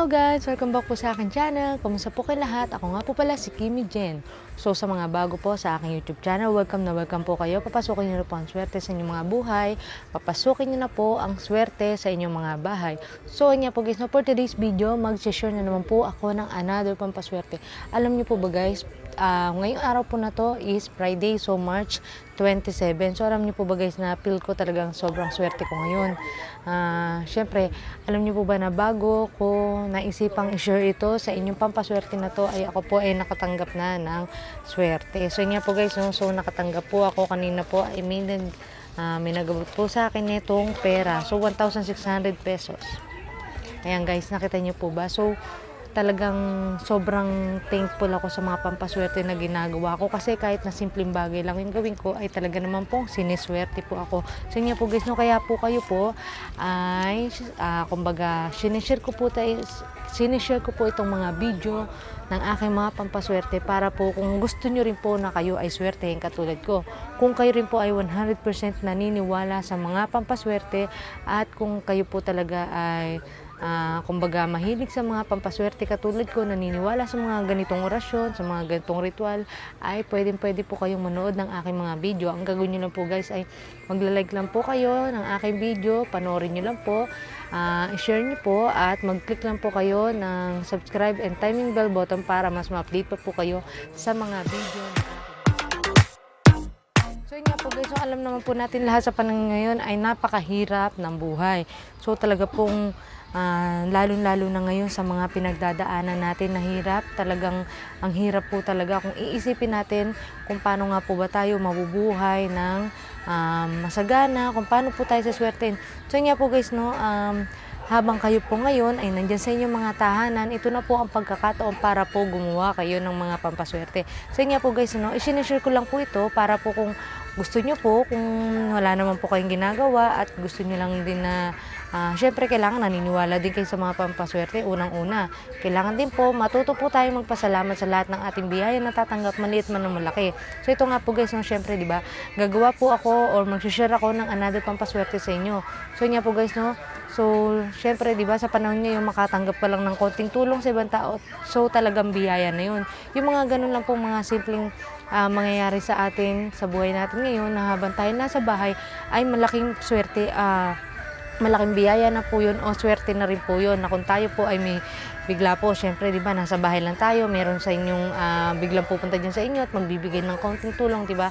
Hello guys! Welcome back po sa aking channel. Kumusta po kayo lahat? Ako nga po pala si Kimi Jen. So sa mga bago po sa aking YouTube channel, welcome na welcome po kayo. Papasukin niyo na po ang swerte sa inyong mga buhay. Papasukin niyo na po ang swerte sa inyong mga bahay. So nga po guys, for today's video, mag-share na naman po ako ng another pampaswerte. Alam niyo po ba guys, ngayong araw po na to is Friday, so March 27. So alam niyo po ba guys na feel ko talagang sobrang swerte ko ngayon. Syempre, alam niyo po ba na bago ko naisipang i-share ito sa inyong pampaswerte na to ay ako po ay nakatanggap na ng swerte. So nga po guys, so nakatanggap po ako kanina po ay may nagabot po sa akin nitong pera. So 1,600 pesos. Ayan guys, nakita niyo po ba? So talagang sobrang thankful ako sa mga pampaswerte na ginagawa ko kasi kahit na simpleng bagay lang yung gawin ko ay talaga naman pong siniswerte po ako. So nga po guys, no, kaya po kayo po ay kumbaga sinishare ko po itong mga video ng aking mga pampaswerte para po kung gusto nyo rin po na kayo ay swertehin katulad ko. Kung kayo rin po ay 100% naniniwala sa mga pampaswerte at kung kayo po talaga ay kumbaga mahilig sa mga pampaswerte katulad ko, naniniwala sa mga ganitong orasyon, sa mga ganitong ritual, ay pwede po kayong manood ng aking mga video. Ang gagawin nyo lang po guys ay magla-like lang po kayo ng aking video, panoorin nyo lang po, i-share nyo po at mag-click lang po kayo ng subscribe and timing bell button para mas ma-update pa po kayo sa mga video. So yun nga po guys, so alam naman po natin lahat sa panahon ngayon ay napakahirap ng buhay. So talaga pong lalo-lalo na ngayon sa mga pinagdadaanan natin na hirap, talagang ang hirap po talaga kung iisipin natin kung paano nga po ba tayo mabubuhay ng masagana, kung paano po tayo saswertein. So yun nga po guys, no, habang kayo po ngayon ay nandyan sa inyong mga tahanan, ito na po ang pagkakataon para po gumawa kayo ng mga pampaswerte. So yun nga po guys, no, i-share ko lang po ito para po kung gusto nyo po, kung wala naman po kayong ginagawa at gusto nyo lang din na syempre kailangan naniniwala din kayo sa mga pampaswerte. Unang-una, kailangan din po matuto po tayo magpasalamat sa lahat ng ating biyaya na tatanggap, maliit man o malaki. So ito nga po guys, no, syempre di ba, gagawa po ako or mag-share ako ng another pampaswerte sa inyo. So nga po guys, no, so syempre di ba sa panahon ngayon makatanggap ka lang ng konting tulong sa ibang tao. So talagang biyaya na yun. Yung mga ganun lang po mga simpleng mangyayari sa atin sa buhay natin ngayon na habang tayo nasa bahay ay malaking swerte, malaking biyaya na po yun o swerte na rin po yun na kung tayo po ay may bigla po, syempre di ba nasa bahay lang tayo, meron sa inyong biglang pupunta dyan sa inyo at magbibigay ng konting tulong, di ba?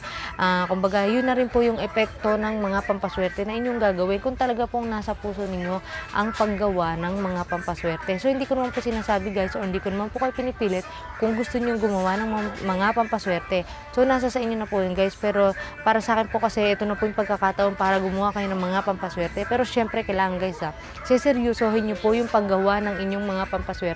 Kumbaga yun na rin po yung epekto ng mga pampaswerte na inyong gagawin kung talaga pong nasa puso ninyo ang paggawa ng mga pampaswerte. So hindi ko naman po sinasabi guys, or hindi ko naman po kayo pinipilit kung gusto niyo gumawa ng mga pampaswerte. So nasa sa inyo na po yun guys, pero para sa akin po kasi ito na po yung pagkakataon para gumawa kayo ng mga pampaswerte. Pero syempre kailangan guys seseryosohin niyo po yung paggawa ng inyong mga pampaswerte.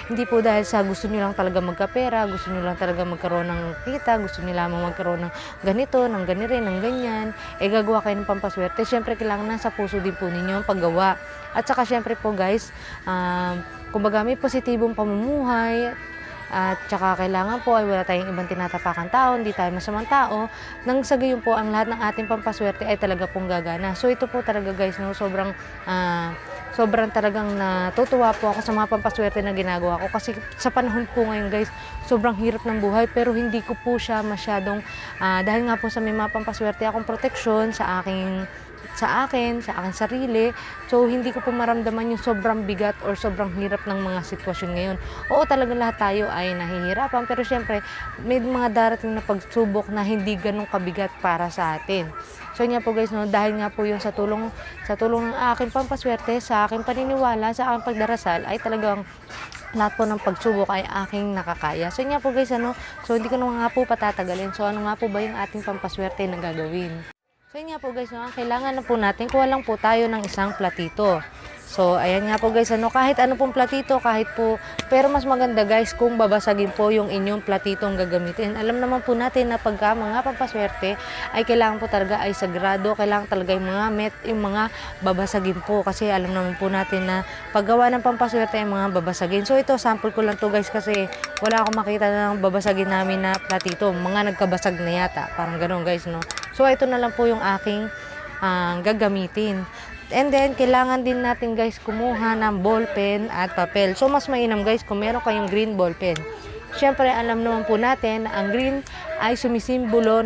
Hindi po dahil sa gusto niyo lang talaga magkapera, gusto niyo lang talaga magkaroon ng kita, gusto niyo lamang magkaroon ng ganito, ng ganire, ng ganyan, gagawa kayo ng pampaswerte. Syempre kailangan nasa puso din po ninyo ang paggawa. At saka syempre po guys, kumbaga may positibong pamumuhay. At saka kailangan po ay wala tayong ibang tinatapakan tao, hindi tayo masamang tao. Nang sa gayon po, ang lahat ng ating pampaswerte ay talaga pong gagana. So ito po talaga guys, no, sobrang talagang natutuwa po ako sa mga pampaswerte na ginagawa ko. Kasi sa panahon po ngayon guys, sobrang hirap ng buhay pero hindi ko po siya masyadong, dahil nga po sa may mga pampaswerte akong proteksyon sa aking sarili. So, hindi ko po maramdaman yung sobrang bigat or sobrang hirap ng mga sitwasyon ngayon. Oo, talaga lahat tayo ay nahihirapan. Pero syempre, may mga darating na pagsubok na hindi ganun kabigat para sa atin. So, nga po guys, no, dahil nga po yung sa tulong ng aking pampaswerte, sa aking paniniwala, sa aking pagdarasal, ay talagang lahat po ng pagsubok ay aking nakakaya. So, nga po guys, so hindi ko na nga po patatagalin. So, ano nga po ba yung ating pampaswerte na gagawin? So yun nga po guys, no, kailangan na po natin, kuha lang po tayo ng isang platito. So ayan nga po guys, kahit ano pong platito, kahit po, pero mas maganda guys kung babasagin po yung inyong platitong gagamitin. Alam naman po natin na pagka mga pampaswerte ay kailangan po talaga ay sagrado, kailangan talaga yung mga babasagin po. Kasi alam naman po natin na paggawa ng pampaswerte ay mga babasagin. So ito, sample ko lang to guys kasi wala akong makita ng babasagin namin na platito. Mga nagkabasag na yata, parang ganun guys, no. So ito na lang po yung aking gagamitin. And then, kailangan din natin guys kumuha ng ballpen at papel. So, mas mainam guys kung meron kayong green ballpen. Siyempre, alam naman po natin na ang green ay sumisimbolo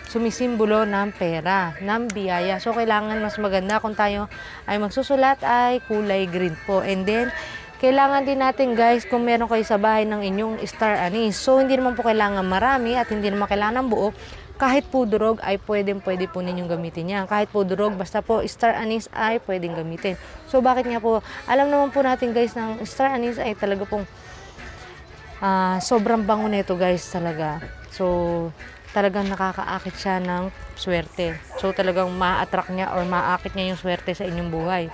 sumisimbolo ng pera, ng biyaya. So, kailangan mas maganda kung tayo ay magsusulat ay kulay green po. And then, kailangan din natin guys kung meron kayo sa bahay ng inyong star anise. So, hindi naman po kailangan marami at hindi naman kailangan ng buo. Kahit po durog ay pwede po ninyong gamitin yan. Kahit po durog, basta po star anise ay pwedeng gamitin. So, bakit nga po? Alam naman po natin guys ng star anise ay talaga pong sobrang bango nito guys talaga. So, talagang nakakaakit siya ng swerte. So, talagang ma-attract niya or ma-akit niya yung swerte sa inyong buhay.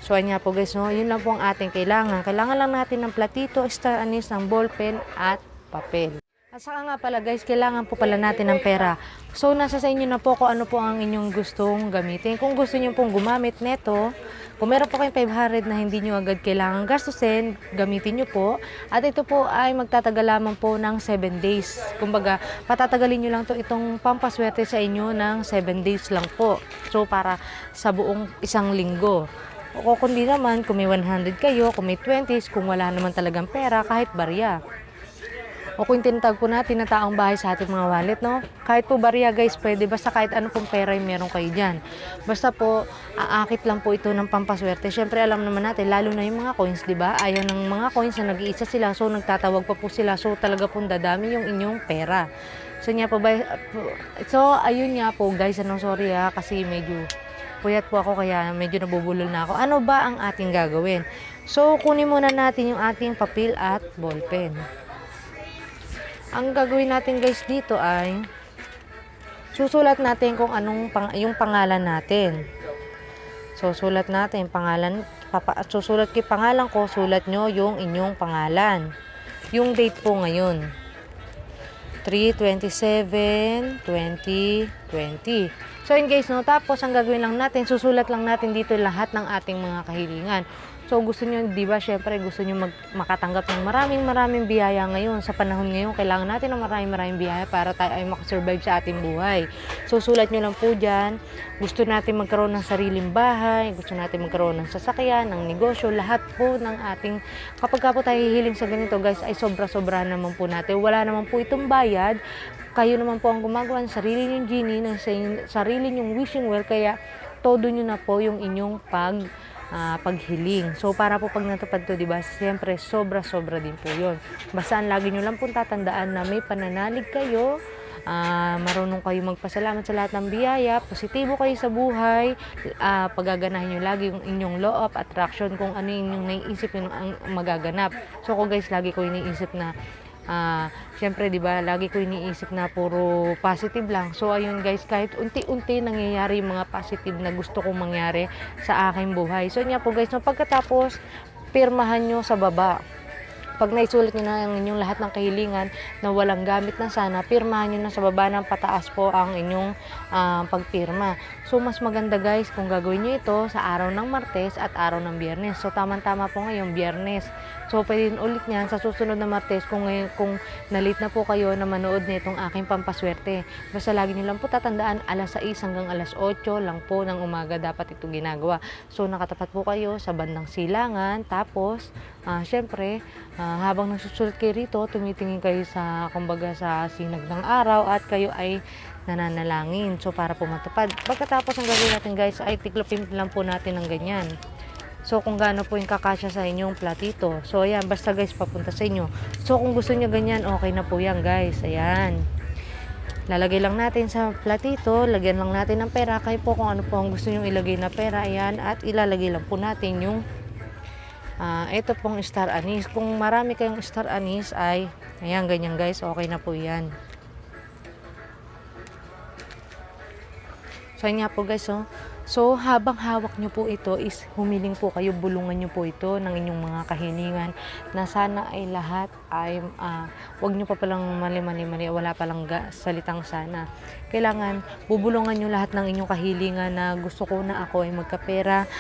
So, ayan po guys, no? Yun lang po ang ating kailangan. Kailangan lang natin ng platito, star anise, ng ballpen at papel. At saka nga pala guys, kailangan po pala natin ng pera. So, nasa sa inyo na po kung ano po ang inyong gustong gamitin. Kung gusto niyo pong gumamit neto, kung meron po kayong 500 na hindi niyo agad kailangan gastusin, gamitin niyo po. At ito po ay magtatagal lamang po ng 7 days. Kumbaga, patatagalin niyo lang to itong pampaswerte sa inyo ng 7 days lang po. So, para sa buong isang linggo. O kundi naman, kung may 100 kayo, kung may 20s, kung wala naman talagang pera, kahit barya. O kung tinatawag po natin na taong bahay sa ating mga wallet, no? Kahit po barya guys, pwede. Basta kahit ano pong pera yung meron kayo dyan. Basta po, aakit lang po ito ng pampaswerte. Siyempre, alam naman natin, lalo na yung mga coins, di ba? Ayaw ng mga coins na nag-iisa sila. So, nagtatawag pa po sila. So, talaga pong dadami yung inyong pera. So, ayun nga po guys. Sorry kasi medyo puyat po ako kaya medyo nabubulol na ako. Ano ba ang ating gagawin? So, kunin muna natin yung ating papel at ballpen. Ang gagawin natin guys dito ay susulat natin kung anong yung pangalan natin. So, sulat natin pangalan. Susulat ko yung pangalan ko, sulat nyo yung inyong pangalan. Yung date po ngayon. 3/27/2020. So, yun guys, no? Tapos, ang gagawin lang natin, susulat lang natin dito lahat ng ating mga kahilingan. So, gusto nyo, di ba, syempre, gusto nyo makatanggap ng maraming biyaya ngayon. Sa panahon ngayon, kailangan natin ng maraming biyaya para tayo ay makasurvive sa ating buhay. So, sulat nyo lang po dyan. Gusto natin magkaroon ng sariling bahay, gusto natin magkaroon ng sasakyan, ng negosyo, lahat po ng ating, kapag po tayo hihiling sa ganito, guys, ay sobra-sobra naman po natin. Wala naman po itong bayad. Kayo naman po ang gumagawa ng sarili nyong genie, ng sarili nyong wishing well, kaya todo nyo na po yung inyong paghiling. So, para po pag natupad to, diba, siyempre, sobra-sobra din po yun. Basta ang lagi nyo lang po tatandaan na may pananalig kayo, marunong kayo magpasalamat sa lahat ng biyaya, positibo kayo sa buhay, paggaganahin nyo lagi yung inyong law of attraction, kung ano yung naiisip yung ang magaganap. So, kung guys, lagi ko iniisip na siyempre, di ba, lagi ko iniisip na puro positive lang. So, ayun guys, kahit unti-unti nangyayari yung mga positive na gusto kong mangyari sa aking buhay. So, yun nga po guys, no, pagkatapos, pirmahan nyo sa baba. Pag naisulat nyo na ang inyong lahat ng kahilingan na walang gamit na sana, pirmahan nyo na sa baba ng pataas po ang inyong pagpirma. So, mas maganda guys kung gagawin nyo ito sa araw ng Martes at araw ng Biyernes. So, tama-tama po ngayon, Biyernes. So, pwede ulit niyan sa susunod na Martes kung na-late na po kayo na manood na itong aking pampaswerte. Basta lagi nyo lang po tatandaan, alas 6 hanggang alas 8 lang po ng umaga dapat ito ginagawa. So, nakatapat po kayo sa bandang silangan. Tapos, syempre, habang nagsusulat kayo rito, tumitingin kayo sa, kumbaga, sa sinag ng araw at kayo ay nananalangin. So, para po matupad. Pagkatapos ang gagawin natin guys, ay tiklopin lang po natin ng ganyan. So, kung gaano po yung kakasya sa inyong platito. So, ayan, basta guys, papunta sa inyo. So, kung gusto nyo ganyan, okay na po yan guys. Ayan. Lalagay lang natin sa platito, lagyan lang natin ng pera. Kayo po kung ano po ang gusto nyo ilagay na pera. Ayan, at ilalagay lang po natin yung ito pong star anise. Kung marami kayong star anise ay, ayan, ganyan guys, okay na po yan. So, ayan nga po guys, oh. So, habang hawak nyo po ito is humiling po kayo, bulungan nyo po ito ng inyong mga kahilingan na sana ay lahat ay, wag nyo pa palang mali, wala palang salitang sana. Kailangan, bubulungan nyo lahat ng inyong kahilingan na gusto ko na ako ay magkapera,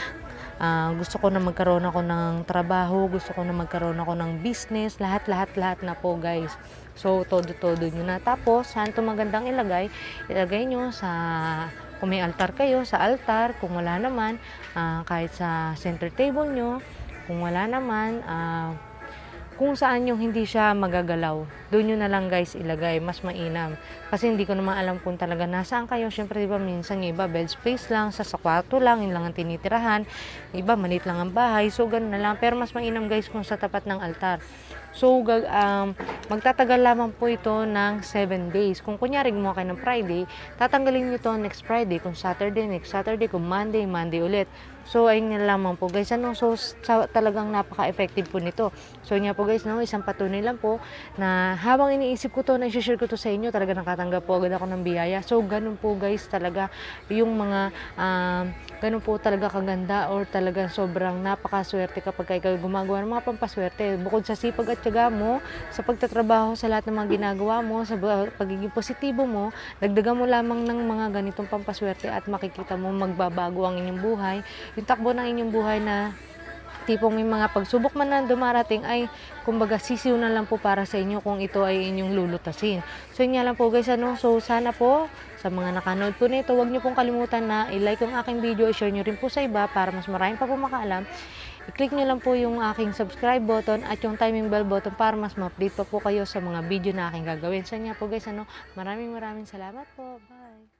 gusto ko na magkaroon ako ng trabaho, gusto ko na magkaroon ako ng business, lahat na po guys. So, todo nyo na. Tapos, saan ito magandang ilagay nyo sa kung may altar kayo, sa altar. Kung wala naman, kahit sa center table nyo. Kung wala naman, kung saan yung hindi siya magagalaw, doon nyo na lang guys ilagay, mas mainam. Kasi hindi ko naman alam kung talaga nasaan kayo. Syempre diba minsan yung iba bed space lang, sa kwarto lang, yun lang ang tinitirahan. Iba maliit lang ang bahay, so ganun na lang. Pero mas mainam guys kung sa tapat ng altar. So magtatagal lamang po ito ng 7 days. Kung kunyari gumawa kayo ng Friday, tatanggalin nyo ito next Friday. Kung Saturday, next Saturday. Kung Monday, Monday ulit. So, ayun nga lamang po guys. So, talagang napaka-effective po nito. So, nga po guys, isang patunay lang po na habang iniisip ko to, na i-share ko to sa inyo, talaga nakatanggap po agad ako ng biyaya. So, ganun po guys talaga yung mga, ganun po talaga kaganda or talaga sobrang napakaswerte kapag kayo gumagawa ng mga pampaswerte. Bukod sa sipag at tiyaga mo, sa pagtatrabaho, sa lahat ng mga ginagawa mo, sa pagiging positibo mo, dagdagan mo lamang ng mga ganitong pampaswerte at makikita mo magbabago ang inyong buhay. Yung takbo ng inyong buhay na tipong may mga pagsubok man na dumarating ay kumbaga sisiw na lang po para sa inyo kung ito ay inyong lulutasin. So yun nga lang po guys, so sana po sa mga nakanood po nito, huwag niyo pong kalimutan na i-like yung aking video, i-share niyo rin po sa iba para mas maraming pa po makaalam. I-click nyo lang po yung aking subscribe button at yung timing bell button para mas ma-update pa po kayo sa mga video na aking gagawin. So yun nga po guys, maraming salamat po. Bye!